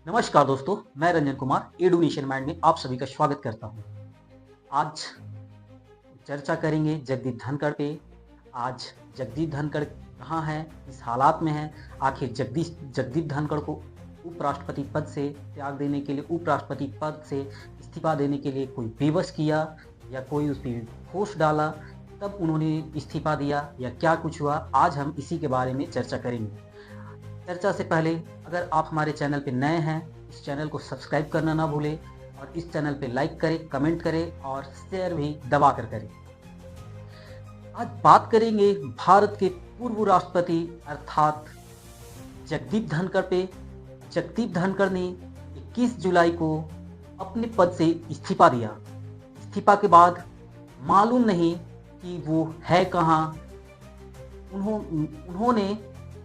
नमस्कार दोस्तों, मैं रंजन कुमार एडुकेशन माइंड में आप सभी का स्वागत करता हूं। आज चर्चा करेंगे जगदीप धनखड़ पे। आज जगदीप धनखड़ कहाँ है, इस हालात में है। आखिर जगदीप धनखड़ को उपराष्ट्रपति पद से त्याग देने के लिए, उपराष्ट्रपति पद से इस्तीफा देने के लिए कोई बेबस किया या कोई उस पर फोर्स डाला तब उन्होंने इस्तीफा दिया, या क्या कुछ हुआ, आज हम इसी के बारे में चर्चा करेंगे। चर्चा से पहले अगर आप हमारे चैनल पे नए हैं, इस चैनल को सब्सक्राइब करना ना भूलें और इस चैनल पे लाइक करें, कमेंट करें और शेयर भी दबा कर करें। आज बात करेंगे भारत के पूर्व राष्ट्रपति अर्थात जगदीप धनखड़ पे। जगदीप धनखड़ ने 21 जुलाई को अपने पद से इस्तीफा दिया। इस्तीफा के बाद मालूम नहीं कि वो है कहाँ। उन्होंने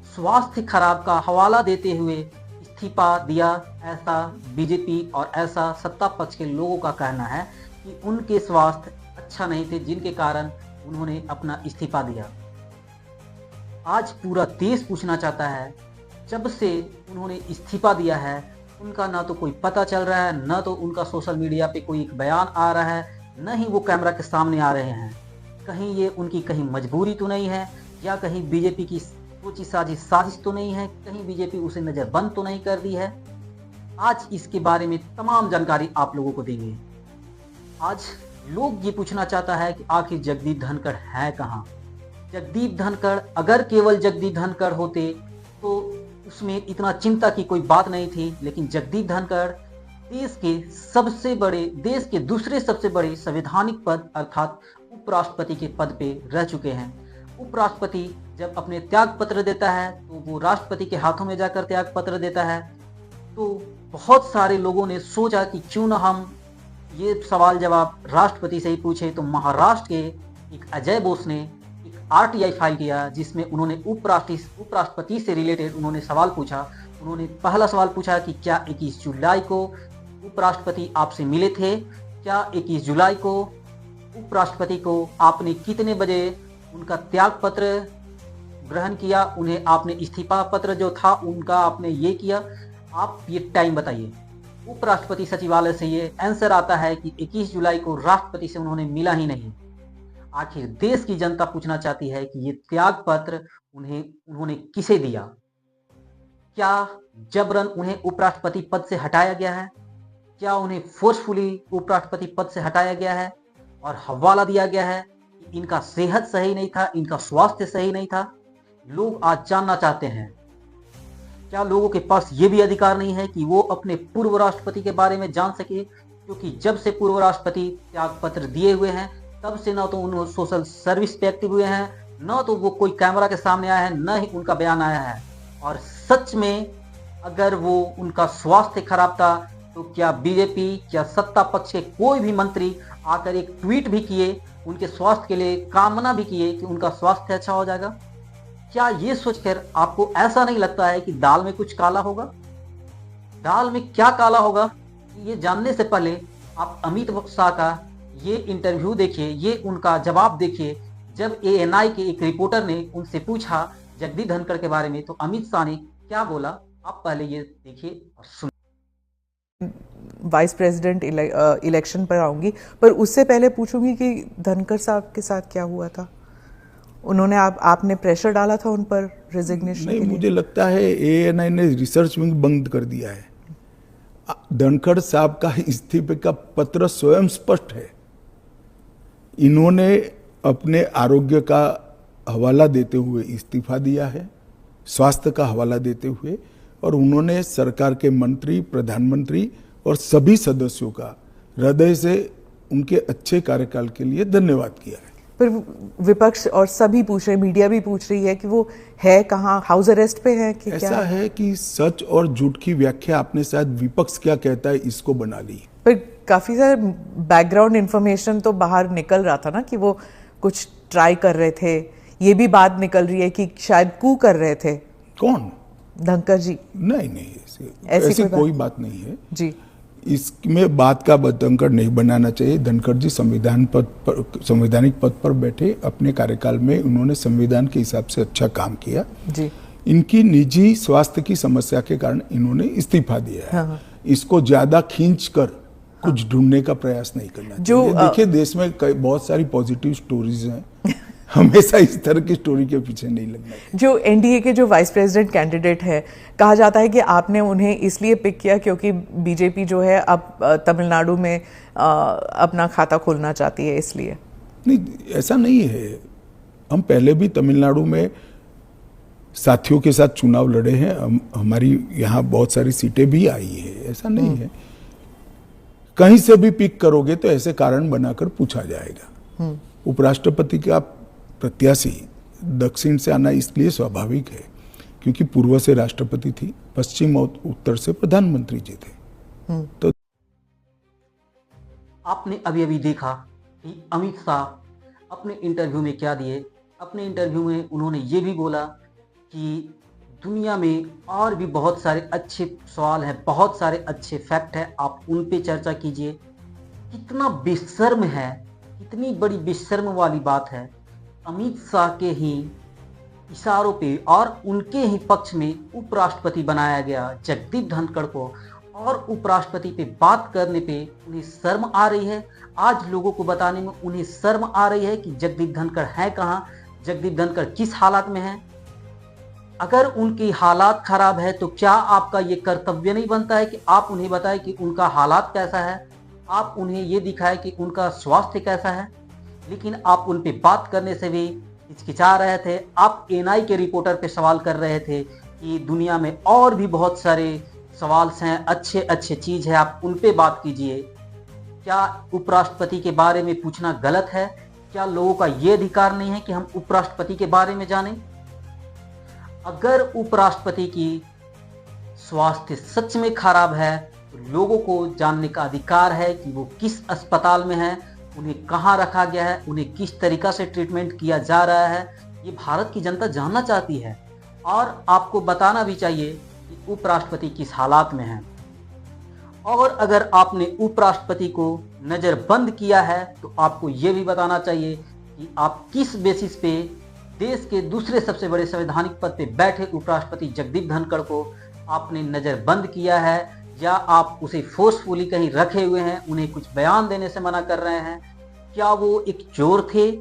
स्वास्थ्य खराब का हवाला देते हुए इस्तीफा दिया, ऐसा बीजेपी और ऐसा सत्ता पक्ष के लोगों का कहना है कि उनके स्वास्थ्य अच्छा नहीं थे, जिनके कारण उन्होंने अपना इस्तीफा दिया। आज पूरा देश पूछना चाहता है, जब से उन्होंने इस्तीफा दिया है उनका ना तो कोई पता चल रहा है, ना तो उनका सोशल मीडिया पे कोई एक बयान आ रहा है, न ही वो कैमरा के सामने आ रहे हैं। कहीं ये उनकी कहीं मजबूरी तो नहीं है, या कहीं बीजेपी की सोची साजिश तो नहीं है, कहीं बीजेपी उसे नजरबंद तो नहीं कर दी है। आज इसके बारे में तमाम जानकारी आप लोगों को देंगे। आज लोग ये पूछना चाहता है कि आखिर जगदीप धनखड़ है कहाँ। जगदीप धनखड़, अगर केवल जगदीप धनखड़ होते तो उसमें इतना चिंता की कोई बात नहीं थी, लेकिन जगदीप धनखड़ देश के दूसरे सबसे बड़े संवैधानिक पद अर्थात उपराष्ट्रपति के पद पे रह चुके हैं। उपराष्ट्रपति जब अपने त्याग पत्र देता है तो वो राष्ट्रपति के हाथों में जाकर त्याग पत्र देता है। तो बहुत सारे लोगों ने सोचा कि क्यों ना हम ये सवाल जवाब राष्ट्रपति से ही पूछे। तो महाराष्ट्र के एक अजय बोस ने एक आरटीआई फाइल किया, जिसमें उन्होंने उपराष्ट्रपति से रिलेटेड उन्होंने सवाल पूछा। उन्होंने पहला सवाल पूछा कि क्या 21 जुलाई को उपराष्ट्रपति आपसे मिले थे? क्या 21 जुलाई को उपराष्ट्रपति को आपने कितने बजे उनका त्याग पत्र ग्रहण किया? उन्हें आपने इस्तीफा पत्र जो था उनका आपने ये किया, आप ये टाइम बताइए। उपराष्ट्रपति सचिवालय से ये आंसर आता है कि 21 जुलाई को राष्ट्रपति से उन्होंने मिला ही नहीं। आखिर देश की जनता पूछना चाहती है कि ये त्याग पत्र उन्होंने किसे दिया? क्या जबरन उन्हें उपराष्ट्रपति पद से हटाया गया है? क्या उन्हें फोर्सफुली उपराष्ट्रपति पद से हटाया गया है और हवाला दिया गया है कि इनका सेहत सही नहीं था, इनका स्वास्थ्य सही नहीं था? लोग आज जानना चाहते हैं। क्या लोगों के पास ये भी अधिकार नहीं है कि वो अपने पूर्व राष्ट्रपति के बारे में जान सके? क्योंकि जब से पूर्व राष्ट्रपति त्याग पत्र दिए हुए हैं तब से ना तो उन्होंने सोशल सर्विस पे एक्टिव हुए हैं, ना तो वो कोई कैमरा के सामने आया है, न ही उनका बयान आया है। और सच में अगर वो उनका स्वास्थ्य खराब था तो क्या बीजेपी, क्या सत्ता पक्ष के कोई भी मंत्री आकर एक ट्वीट भी किए, उनके स्वास्थ्य के लिए कामना भी किए कि उनका स्वास्थ्य अच्छा हो जाएगा? क्या ये सोचकर आपको ऐसा नहीं लगता है कि दाल में कुछ काला होगा? दाल में क्या काला होगा, ये जानने से पहले आप अमित शाह का ये इंटरव्यू देखिए, ये उनका जवाब देखिए। जब एएनआई के एक रिपोर्टर ने उनसे पूछा जगदीप धनखड़ के बारे में तो अमित शाह ने क्या बोला, आप पहले ये देखिए और सुनिए। वाइस प्रेसिडेंट इलेक्शन पर आऊंगी, पर उससे पहले पूछूंगी कि धनखड़ साहब के साथ क्या हुआ था। उन्होंने आपने प्रेशर डाला था उन पर रेजिग्नेशन के लिए? नहीं, मुझे लगता है एएनआई ने रिसर्च विंग बंद कर दिया है। धनखड़ साहब का इस्तीफे का पत्र स्वयं स्पष्ट है। इन्होंने अपने आरोग्य का हवाला देते हुए इस्तीफा दिया है, स्वास्थ्य का हवाला देते हुए, और उन्होंने सरकार के मंत्री, प्रधानमंत्री और सभी सदस्यों का हृदय से उनके अच्छे कार्यकाल के लिए धन्यवाद किया है। पर विपक्ष और सभी पूछ रहे, मीडिया भी पूछ रही है कि वो है कहाँ, हाउस अरेस्ट पे है कि ऐसा क्या? है कि सच और झूठ की व्याख्या आपने शायद विपक्ष क्या कहता है इसको बना ली। पर काफी सारे बैकग्राउंड इंफॉर्मेशन तो बाहर निकल रहा था ना कि वो कुछ ट्राई कर रहे थे। ये भी बात निकल रही है कि शायद कू कर रहे थे। कौन? धनखड़ जी? नहीं, ऐसी कोई बात नहीं है जी। इसमें बात का बतंकर नहीं बनाना चाहिए। धनखड़ जी संवैधानिक पद पर बैठे, अपने कार्यकाल में उन्होंने संविधान के हिसाब से अच्छा काम किया जी। इनकी निजी स्वास्थ्य की समस्या के कारण इन्होंने इस्तीफा दिया है। हाँ। इसको ज्यादा खींचकर कुछ ढूंढने का प्रयास नहीं करना चाहिए। देखिए देश में बहुत सारी पॉजिटिव स्टोरीज हैं, हमेशा इस तरह की स्टोरी के पीछे नहीं लगना चाहिए। जो एनडीए के जो वाइस प्रेसिडेंट कैंडिडेट है, कहा जाता है कि आपने उन्हें इसलिए पिक किया क्योंकि बीजेपी जो है अब तमिलनाडु में अपना खाता खोलना चाहती है, इसलिए। नहीं, ऐसा नहीं है। हम पहले भी तमिलनाडु में साथियों के साथ चुनाव लड़े हैं, हमारी यहाँ बहुत सारी सीटें भी आई है, ऐसा नहीं है। कहीं से भी पिक करोगे तो ऐसे कारण बनाकर पूछा जाएगा। उपराष्ट्रपति का प्रत्याशी दक्षिण से आना इसलिए स्वाभाविक है क्योंकि पूर्व से राष्ट्रपति थी, पश्चिम और उत्तर से प्रधानमंत्री जी थे। तो आपने अभी अभी देखा कि अमित शाह अपने इंटरव्यू में क्या दिए। अपने इंटरव्यू में उन्होंने ये भी बोला कि दुनिया में और भी बहुत सारे अच्छे सवाल हैं, बहुत सारे अच्छे फैक्ट हैं, आप उन पे चर्चा कीजिए। कितना बेशर्म है, कितनी बड़ी बेशर्म वाली बात है। अमित शाह के ही इशारों पे और उनके ही पक्ष में उपराष्ट्रपति बनाया गया जगदीप धनखड़ को, और उपराष्ट्रपति पे बात करने पे उन्हें शर्म आ रही है। आज लोगों को बताने में उन्हें शर्म आ रही है कि जगदीप धनखड़ है कहाँ, जगदीप धनखड़ किस हालात में है। अगर उनकी हालात खराब है तो क्या आपका ये कर्तव्य नहीं बनता है कि आप उन्हें बताएं कि उनका हालात कैसा है, आप उन्हें ये दिखाएं कि उनका स्वास्थ्य कैसा है। लेकिन आप उन पे बात करने से भी हिचकिचा रहे थे। आप एनआई के रिपोर्टर पे सवाल कर रहे थे कि दुनिया में और भी बहुत सारे सवाल हैं, अच्छे अच्छे चीज है, आप उन पे बात कीजिए। क्या उपराष्ट्रपति के बारे में पूछना गलत है? क्या लोगों का ये अधिकार नहीं है कि हम उपराष्ट्रपति के बारे में जानें? अगर उपराष्ट्रपति की स्वास्थ्य सच में खराब है तो लोगों को जानने का अधिकार है कि वो किस अस्पताल में है, उन्हें कहाँ रखा गया है, उन्हें किस तरीका से ट्रीटमेंट किया जा रहा है। ये भारत की जनता जानना चाहती है और आपको बताना भी चाहिए कि उपराष्ट्रपति किस हालात में है। और अगर आपने उपराष्ट्रपति को नज़रबंद किया है तो आपको ये भी बताना चाहिए कि आप किस बेसिस पे देश के दूसरे सबसे बड़े संवैधानिक पद पे बैठे उपराष्ट्रपति जगदीप धनखड़ को आपने नज़रबंद किया है, या आप उसे फोर्सफुली कहीं रखे हुए हैं, उन्हें कुछ बयान देने से मना कर रहे हैं। क्या वो एक चोर थे?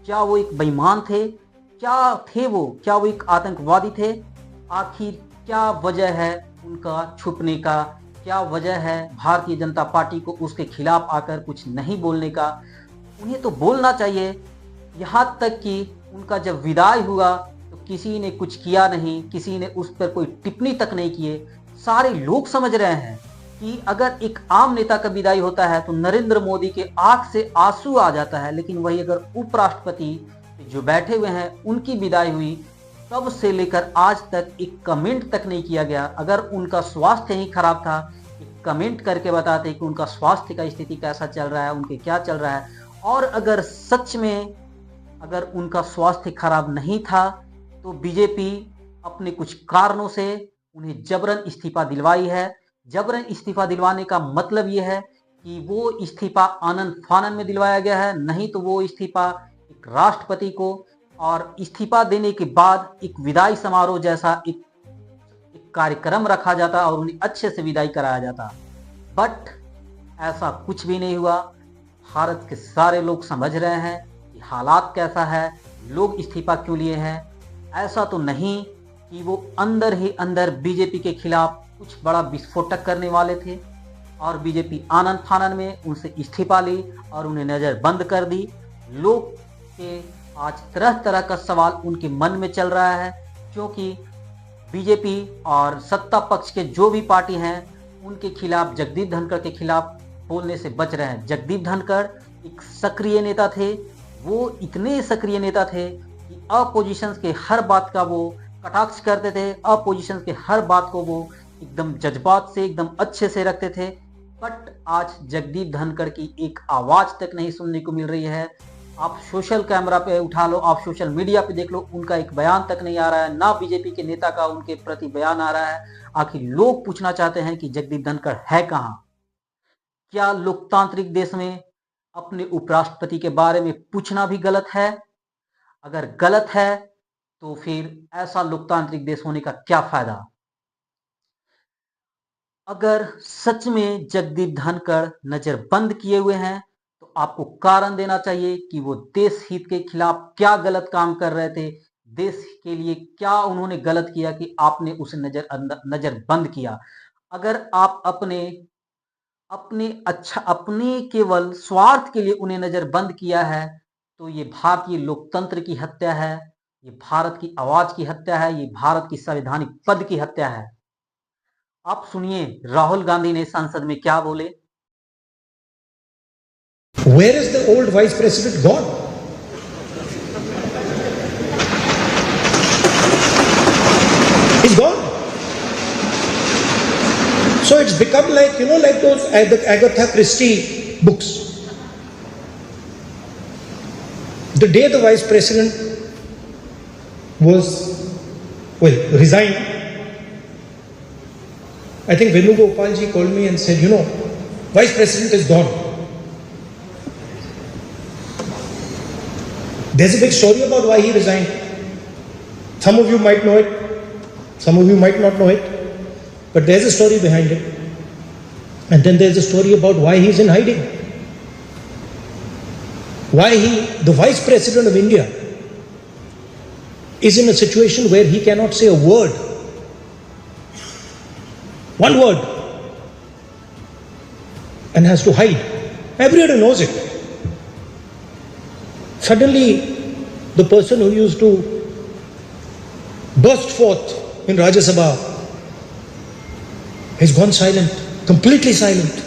क्या वो एक बेईमान थे? क्या थे वो? क्या वो एक आतंकवादी थे? आखिर क्या वजह है उनका छुपने का? क्या वजह है भारतीय जनता पार्टी को उसके खिलाफ आकर कुछ नहीं बोलने का? उन्हें तो बोलना चाहिए। यहाँ तक कि उनका जब विदाई हुआ तो किसी ने कुछ किया नहीं, किसी ने उस पर कोई टिप्पणी तक नहीं किए। सारे लोग समझ रहे हैं कि अगर एक आम नेता का विदाई होता है तो नरेंद्र मोदी के आंख से आंसू आ जाता है, लेकिन वही अगर उपराष्ट्रपति जो बैठे हुए हैं उनकी विदाई हुई, तब से लेकर आज तक एक कमेंट तक नहीं किया गया। अगर उनका स्वास्थ्य ही खराब था, एक कमेंट करके बताते कि उनका स्वास्थ्य का स्थिति कैसा चल रहा है, उनके क्या चल रहा है। और अगर सच में अगर उनका स्वास्थ्य खराब नहीं था तो बीजेपी अपने कुछ कारणों से उन्हें जबरन इस्तीफा दिलवाई है। जबरन इस्तीफा दिलवाने का मतलब यह है कि वो इस्तीफा आनंद फानन में दिलवाया गया है, नहीं तो वो इस्तीफा एक राष्ट्रपति को, और इस्तीफा देने के बाद एक विदाई समारोह जैसा एक कार्यक्रम रखा जाता और उन्हें अच्छे से विदाई कराया जाता। बट ऐसा कुछ भी नहीं हुआ। भारत के सारे लोग समझ रहे हैं कि हालात कैसा है, लोग इस्तीफा क्यों लिए हैं। ऐसा तो नहीं कि वो अंदर ही अंदर बीजेपी के खिलाफ कुछ बड़ा विस्फोटक करने वाले थे और बीजेपी आनंद फानन में उनसे इस्तीफा ली और उन्हें नज़रबंद कर दी। लोग के आज तरह तरह का सवाल उनके मन में चल रहा है, क्योंकि बीजेपी और सत्ता पक्ष के जो भी पार्टी हैं उनके खिलाफ, जगदीप धनखड़ के खिलाफ बोलने से बच रहे हैं। जगदीप धनखड़ एक सक्रिय नेता थे। वो इतने सक्रिय नेता थे कि अपोजिशन के हर बात का वो कटाक्ष करते थे, अपोजिशन के हर बात को वो एकदम जज्बात से एकदम अच्छे से रखते थे। बट आज जगदीप धनखड़ की एक आवाज़ तक नहीं सुनने को मिल रही है। आप सोशल कैमरा पे उठा लो, आप सोशल मीडिया पे देख लो, उनका एक बयान तक नहीं आ रहा है, ना बीजेपी के नेता का उनके प्रति बयान आ रहा है। आखिर लोग पूछना चाहते हैं कि जगदीप धनखड़ है कहाँ? क्या लोकतांत्रिक देश में अपने उपराष्ट्रपति के बारे में पूछना भी गलत है? अगर गलत है तो फिर ऐसा लोकतांत्रिक देश होने का क्या फायदा। अगर सच में जगदीप धनखड़ नजरबंद किए हुए हैं तो आपको कारण देना चाहिए कि वो देश हित के खिलाफ क्या गलत काम कर रहे थे, देश के लिए क्या उन्होंने गलत किया कि आपने उसे नजरबंद किया। अगर आप अपने अपने केवल स्वार्थ के लिए उन्हें नजरबंद किया है तो ये भारतीय लोकतंत्र की हत्या है, ये भारत की आवाज की हत्या है, ये भारत की संवैधानिक पद की हत्या है। आप सुनिए राहुल गांधी ने संसद में क्या बोले। Where is the old vice president gone? He's gone. So it's become like, like those Agatha Christie books. The day the vice president resigned, I think Venugopalji called me and said, vice president is gone. There's a big story about why he resigned. Some of you might know it, some of you might not know it, but there's a story behind it. And then there's a story about why he's in hiding. Why the vice president of India, is in a situation where he cannot say a word. One word. And has to hide. Everybody knows it. Suddenly, the person who used to burst forth in Rajya Sabha has gone silent, completely silent.